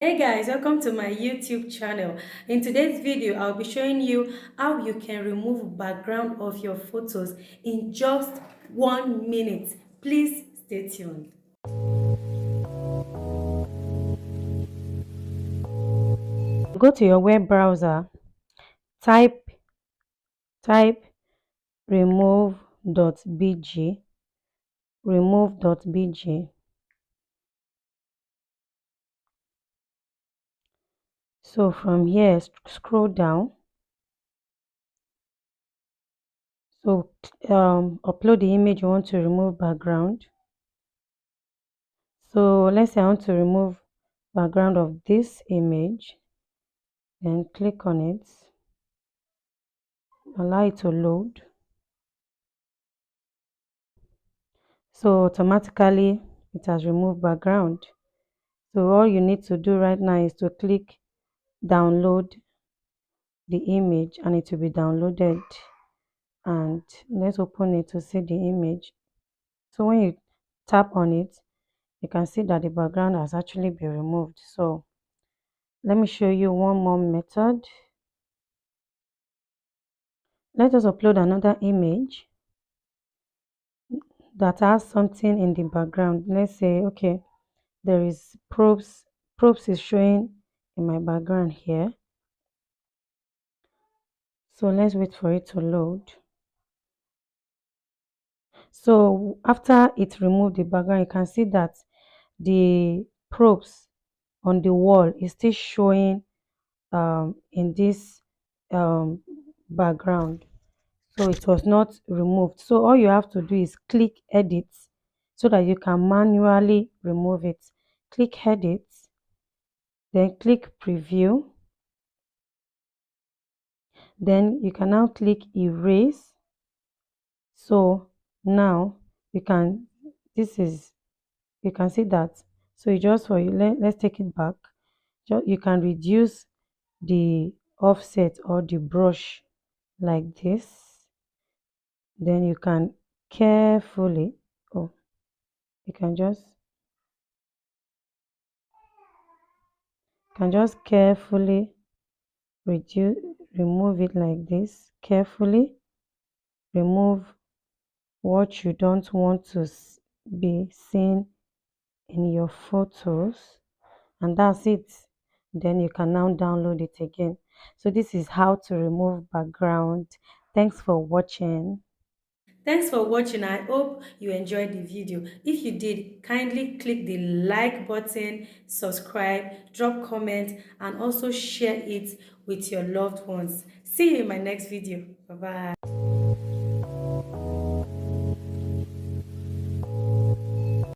Hey guys, welcome to my YouTube channel. In today's video, I'll be showing you how you can remove background of your photos in just 1 minute. Please stay tuned. Go to your web browser, type type remove.bg, remove.bg. So from here, scroll down. So upload the image you want to remove background. So let's say I want to remove background of this image. Then click on it, allow it to load. So automatically it has removed background. So all you need to do right now is to click download the image and it will be downloaded, and let's open it to see the image. So when you tap on it, you can see that the background has actually been removed. So let me show you one more method. Let us upload another image that has something in the background. Let's say, okay, there is probes is showing in my background here. So let's wait for it to load. So after it removed the background, you can see that the probes on the wall is still showing in this um, background. So it was not removed. So all you have to do is click edit so that you can manually remove it. Click edit, then click preview. Then you can now click erase. So now you can, this is, you can see that. So you just for you, let's take it back. You can reduce the offset or the brush like this. Then you can carefully, oh, you can just carefully reduce, remove it like this. Carefully remove what you don't want to be seen in your photos, and that's it. Then you can now download it again. So this is how to remove background. Thanks for watching. Thanks for watching. I hope you enjoyed the video. If you did, kindly click the like button, subscribe, drop comment, and also share it with your loved ones. See you in my next video. Bye bye.